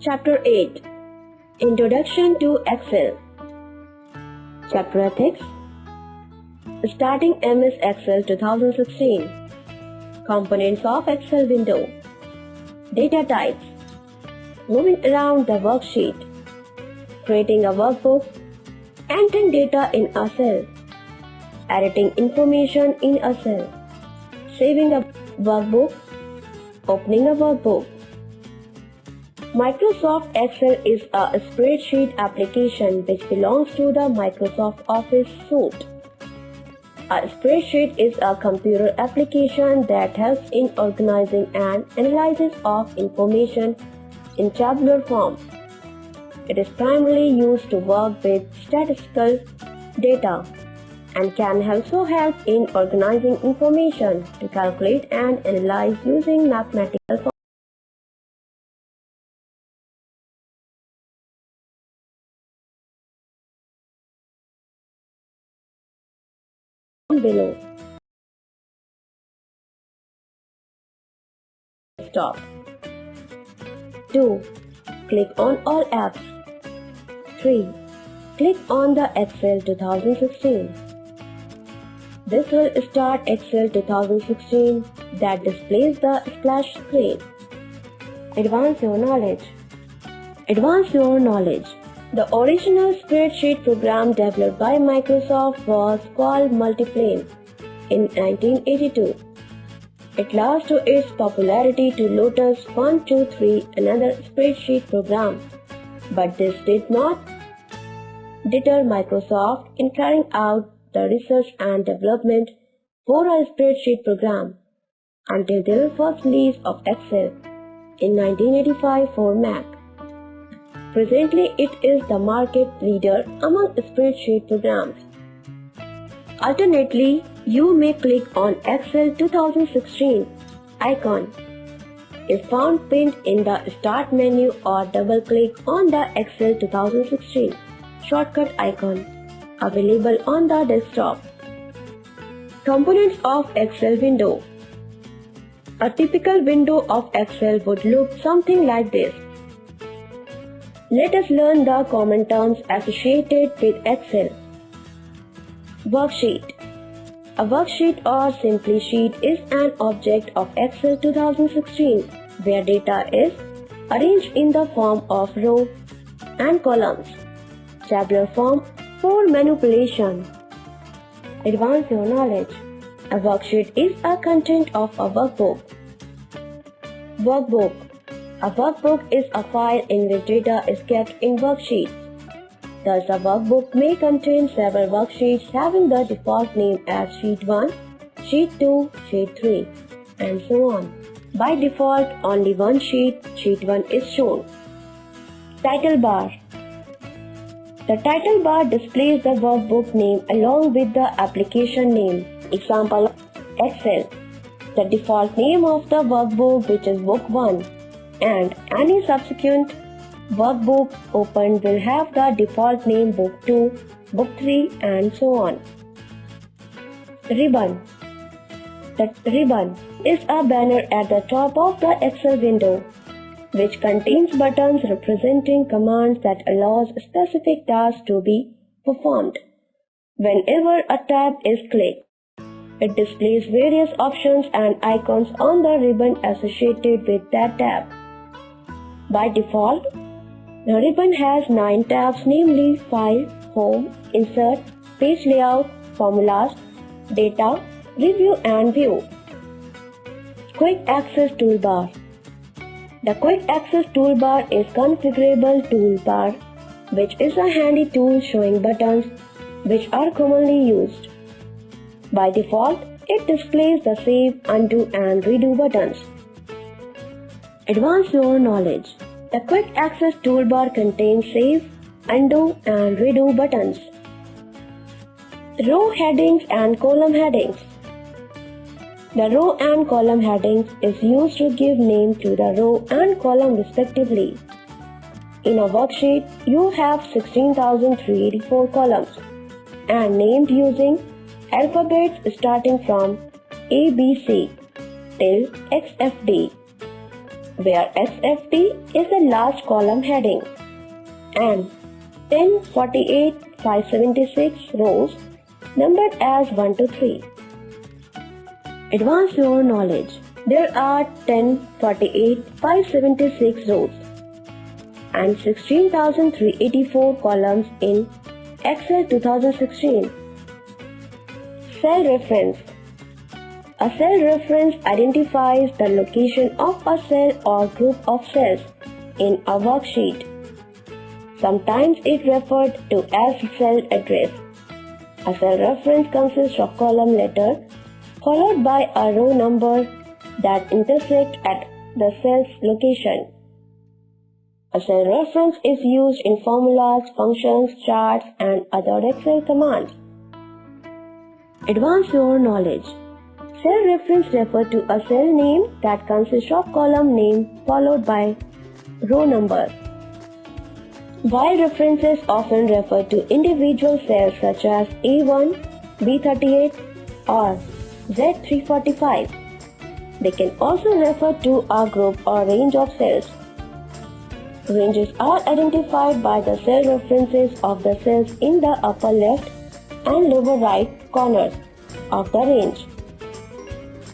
Chapter 8 Introduction to Excel. Chapter Ethics. Starting MS Excel 2016. Components of Excel window. Data types. Moving around the worksheet. Creating a workbook. Entering data in a cell. Editing information in a cell. Saving a workbook. Opening a workbook. Microsoft Excel is a spreadsheet application which belongs to the Microsoft Office suite. A spreadsheet is a computer application that helps in organizing and analysis of information in tabular form. It is primarily used to work with statistical data and can also help in organizing information to calculate and analyze using mathematical formulas. Below. Stop. 2. Click on All Apps. 3. Click on the Excel 2016. This will start Excel 2016 that displays the splash screen. Advance your knowledge. Advance your knowledge. The original spreadsheet program developed by Microsoft was called Multiplane in 1982. It lost to its popularity to Lotus 123, another spreadsheet program, but this did not deter Microsoft in carrying out the research and development for a spreadsheet program until their first release of Excel in 1985 for Mac. Presently, it is the market leader among spreadsheet programs. Alternately, you may click on Excel 2016 icon if found pinned in the Start menu or double-click on the Excel 2016 shortcut icon available on the desktop. Components of Excel window. A typical window of Excel would look something like this. Let us learn the common terms associated with Excel. Worksheet. A worksheet or simply sheet is an object of Excel 2016 where data is arranged in the form of rows and columns. Tabular form for manipulation. Advance your knowledge. A worksheet is a content of a workbook. Workbook. A workbook is a file in which data is kept in worksheets. Thus, a workbook may contain several worksheets having the default name as Sheet 1, Sheet 2, Sheet 3, and so on. By default, only one sheet, Sheet 1, is shown. Title bar. The title bar displays the workbook name along with the application name. Example, Excel. The default name of the workbook, which is Book 1. And any subsequent workbook opened will have the default name Book 2, Book 3, and so on. Ribbon. The ribbon is a banner at the top of the Excel window, which contains buttons representing commands that allows specific tasks to be performed. Whenever a tab is clicked, it displays various options and icons on the ribbon associated with that tab. By default, the ribbon has 9 tabs, namely File, Home, Insert, Page Layout, Formulas, Data, Review and View. Quick Access Toolbar. The Quick Access Toolbar is a configurable toolbar, which is a handy tool showing buttons which are commonly used. By default, it displays the Save, Undo and Redo buttons. Advance your knowledge. The Quick Access Toolbar contains Save, Undo and Redo buttons. Row headings and column headings. The row and column headings is used to give name to the row and column respectively. In a worksheet, you have 16,384 columns and named using alphabets starting from ABC till XFD. where SFT is the last column heading, and 10, 48, 576 rows numbered as 1 to 3. Advanced your knowledge. There are 10, 48, 576 rows and 16,384 columns in Excel 2016. Cell reference. A cell reference identifies the location of a cell or group of cells in a worksheet. Sometimes it referred to as cell address. A cell reference consists of column letter followed by a row number that intersect at the cell's location. A cell reference is used in formulas, functions, charts, and other Excel commands. Advance your knowledge. Cell reference refers to a cell name that consists of column name followed by row number. While references often refer to individual cells such as A1, B38, or Z345, they can also refer to a group or range of cells. Ranges are identified by the cell references of the cells in the upper left and lower right corners of the range.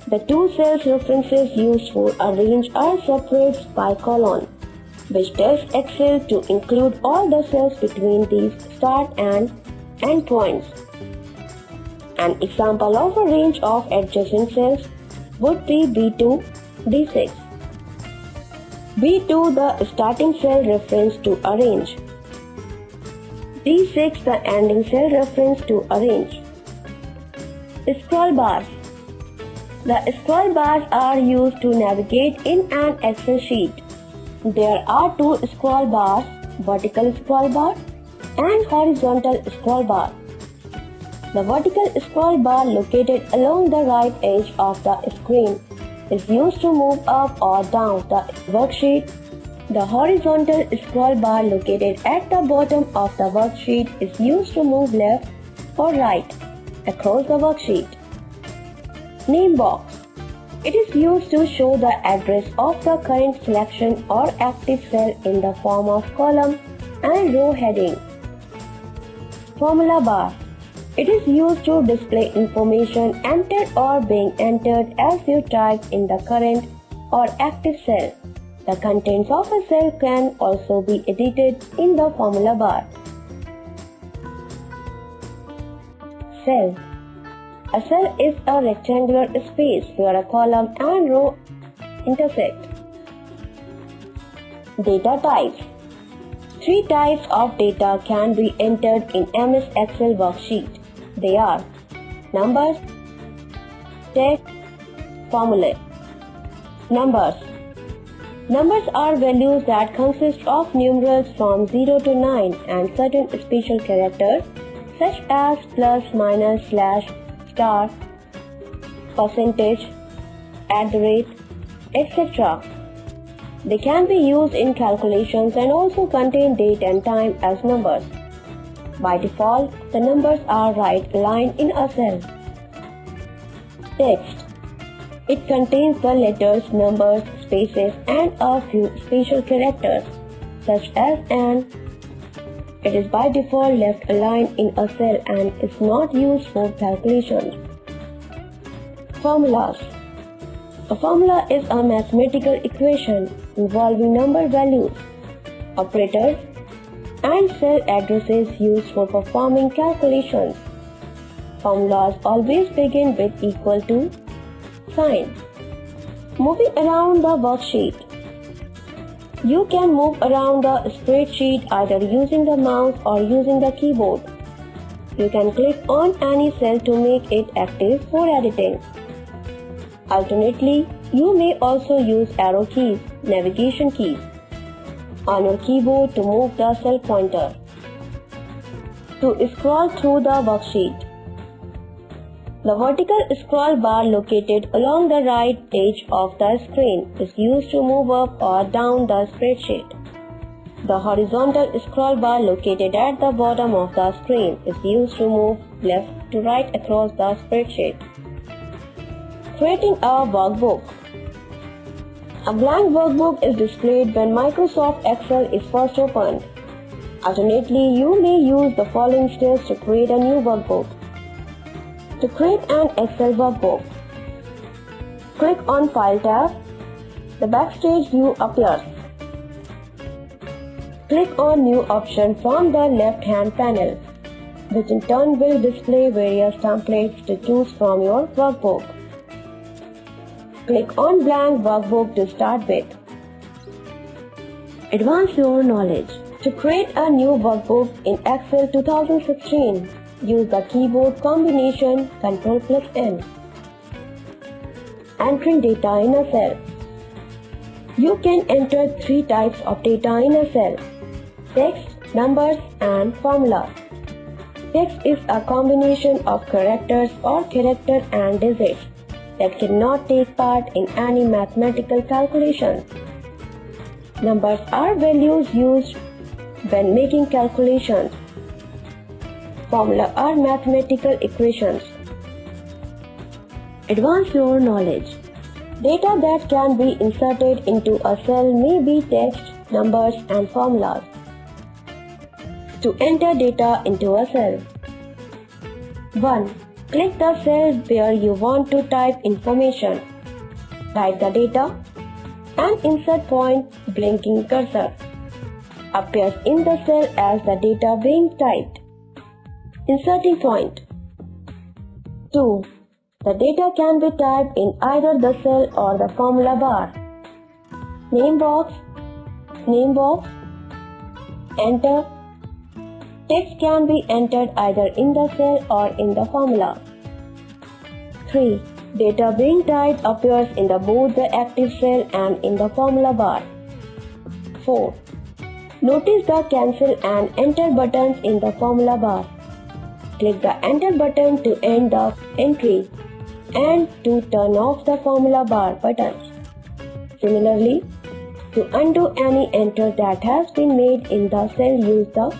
The two cells references used for a range are separated by colon, which tells Excel to include all the cells between these start and end points. An example of a range of adjacent cells would be B2, D6. B2 the starting cell reference to a range. D6 the ending cell reference to a range. Scroll bars. The scroll bars are used to navigate in an Excel sheet. There are two scroll bars, vertical scroll bar and horizontal scroll bar. The vertical scroll bar located along the right edge of the screen is used to move up or down the worksheet. The horizontal scroll bar located at the bottom of the worksheet is used to move left or right across the worksheet. Name box. It is used to show the address of the current selection or active cell in the form of column and row heading. Formula bar. It is used to display information entered or being entered as you type in the current or active cell. The contents of a cell can also be edited in the formula bar. Cell. A cell is a rectangular space where a column and row intersect. Data types. 3 types of data can be entered in MS Excel worksheet. They are numbers, text, formulae. Numbers. Numbers are values that consist of numerals from 0 to 9 and certain special characters such as plus, minus, slash, star, percentage, @ etc. They can be used in calculations and also contain date and time as numbers. By default, the numbers are right aligned in a cell. Text. It contains the letters, numbers, spaces, and a few special characters, such as an. It is by default left aligned in a cell and is not used for calculations. Formulas. A formula is a mathematical equation involving number values, operators, and cell addresses used for performing calculations. Formulas always begin with equal to sign. Moving around the worksheet. You can move around the spreadsheet either using the mouse or using the keyboard. You can click on any cell to make it active for editing. Alternately, you may also use arrow keys, navigation keys, on your keyboard to move the cell pointer. To scroll through the worksheet. The vertical scroll bar located along the right edge of the screen is used to move up or down the spreadsheet. The horizontal scroll bar located at the bottom of the screen is used to move left to right across the spreadsheet. Creating a workbook. A blank workbook is displayed when Microsoft Excel is first opened. Alternately, you may use the following steps to create a new workbook. To create an Excel workbook, click on File tab. The Backstage view appears. Click on New option from the left-hand panel, which in turn will display various templates to choose from your workbook. Click on Blank Workbook to start with. Advance your knowledge. To create a new workbook in Excel 2016, use the keyboard combination Ctrl+N. Entering data in a cell. You can enter three types of data in a cell: text, numbers, and formulas. Text is a combination of characters or character and digits that cannot take part in any mathematical calculation. Numbers are values used when making calculations. Formulas are mathematical equations. Advance your knowledge. Data that can be inserted into a cell may be text, numbers, and formulas. To enter data into a cell. 1. Click the cell where you want to type information. Type the data and insert point blinking cursor appears in the cell as the data being typed. Inserting point. 2. The data can be typed in either the cell or the formula bar. Name box, enter. Text can be entered either in the cell or in the formula. 3. Data being typed appears in both the active cell and in the formula bar. 4. Notice the cancel and enter buttons in the formula bar. Click the enter button to end the entry and to turn off the formula bar buttons. Similarly, to undo any enter that has been made in the cell, use the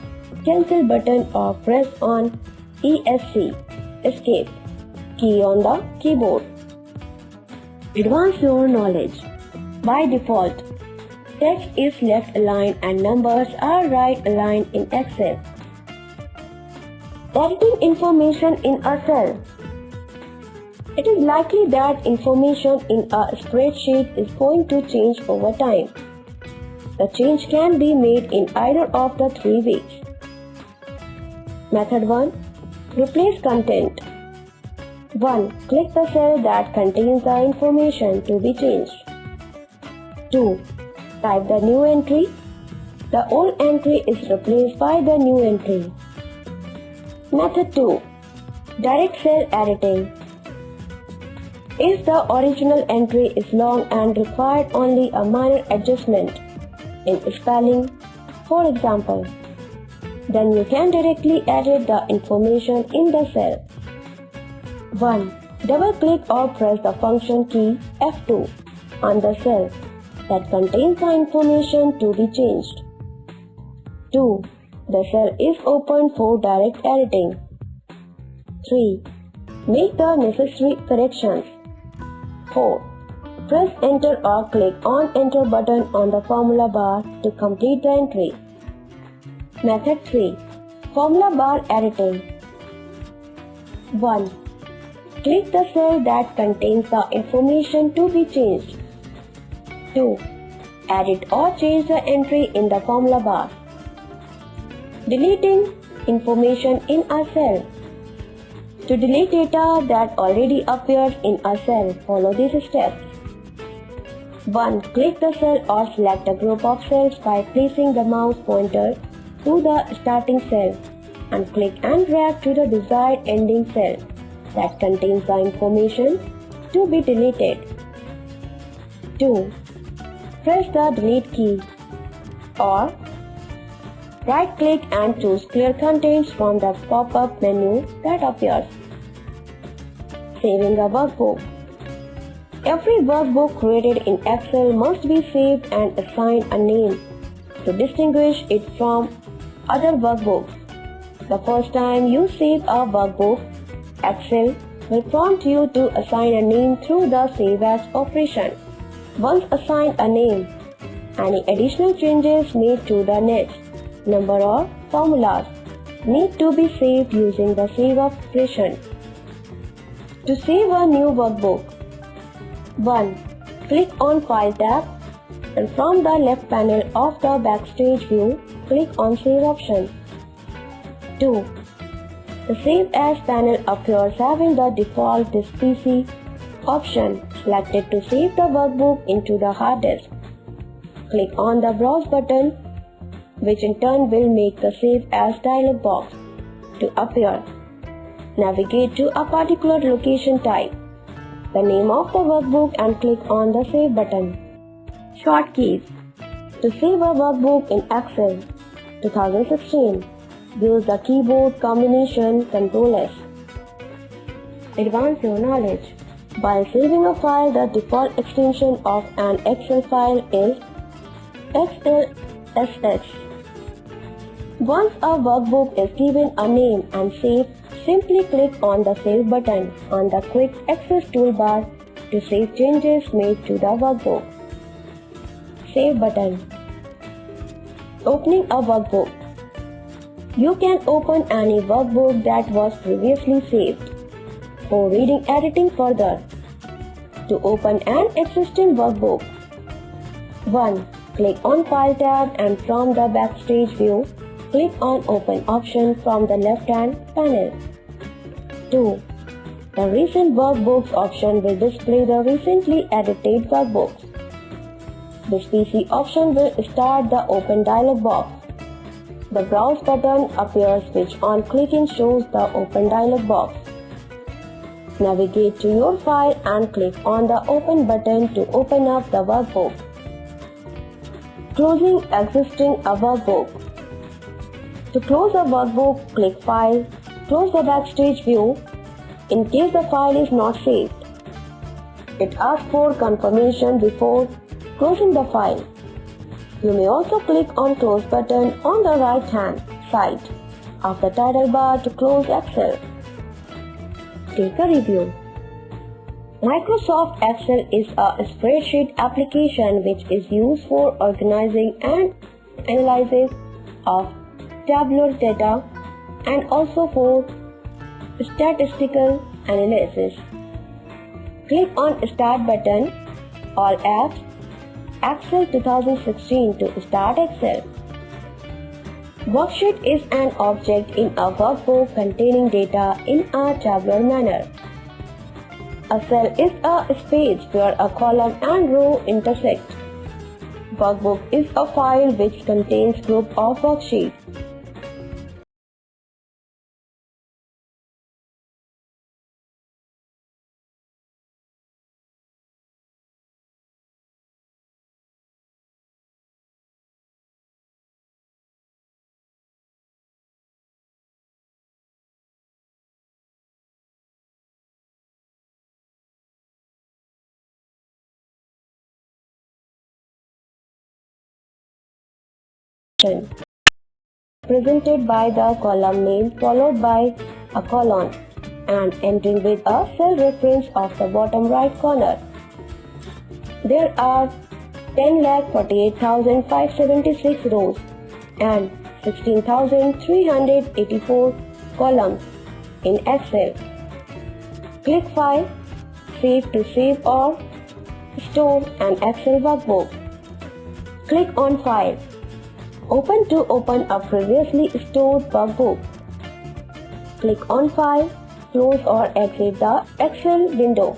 cancel button or press on ESC escape key on the keyboard. Advance your knowledge. By default, text is left aligned and numbers are right aligned in Excel. Editing information in a cell. It is likely that information in a spreadsheet is going to change over time. The change can be made in either of the three ways. Method 1. Replace content. 1. Click the cell that contains the information to be changed. 2. Type the new entry. The old entry is replaced by the new entry. Method 2. Direct cell editing. If the original entry is long and required only a minor adjustment in spelling, for example, then you can directly edit the information in the cell. 1. Double-click or press the function key F2 on the cell that contains the information to be changed. 2. The cell is opened for direct editing. 3. Make the necessary corrections. 4. Press enter or click on enter button on the formula bar to complete the entry. Method 3. Formula bar editing. 1. Click the cell that contains the information to be changed. 2. Edit or change the entry in the formula bar. Deleting information in a cell. To delete data that already appears in a cell, follow these steps. 1. Click the cell or select a group of cells by placing the mouse pointer to the starting cell and click and drag to the desired ending cell that contains the information to be deleted. 2. Press the delete key or right-click and choose Clear Contents from the pop-up menu that appears. Saving a workbook. Every workbook created in Excel must be saved and assigned a name to distinguish it from other workbooks. The first time you save a workbook, Excel will prompt you to assign a name through the Save As operation. Once assigned a name, any additional changes made to the next number or formulas need to be saved using the save operation. To save a new workbook, 1. Click on File tab and from the left panel of the Backstage view, click on Save option. 2. The Save As panel appears having the default Disk PC option selected to save the workbook into the hard disk. Click on the Browse button, which in turn will make the Save As dialog box to appear. Navigate to a particular location type, the name of the workbook and click on the Save button. Shortkeys. To save a workbook in Excel 2016, use the keyboard combination Ctrl+S. Advance your knowledge. While saving a file, the default extension of an Excel file is XLSX. Once a workbook is given a name and saved, simply click on the Save button on the Quick Access toolbar to save changes made to the workbook. Save button. Opening a workbook. You can open any workbook that was previously saved for reading editing further. To open an existing workbook, 1. Click on File tab and from the Backstage view, click on Open option from the left-hand panel. 2. The Recent Workbooks option will display the recently edited workbooks. This PC option will start the Open dialog box. The Browse button appears, which on clicking shows the Open dialog box. Navigate to your file and click on the Open button to open up the workbook. Closing existing a workbook. To close a workbook, click File, close the Backstage view in case the file is not saved. It asks for confirmation before closing the file. You may also click on Close button on the right hand side of the title bar to close Excel. Take a review. Microsoft Excel is a spreadsheet application which is used for organizing and analysis of tabular data and also for statistical analysis. Click on Start button, All Apps, Excel 2016 to start Excel. Worksheet is an object in a workbook containing data in a tabular manner. A cell is a space where a column and row intersect. Workbook is a file which contains group of worksheets. Presented by the column name followed by a colon and ending with a cell reference of the bottom right corner. There are 10,48,576 rows and 16,384 columns in Excel. Click File, Save to save or store an Excel workbook. Click on File. Open to open a previously stored workbook. Click on File, close or exit the Excel window.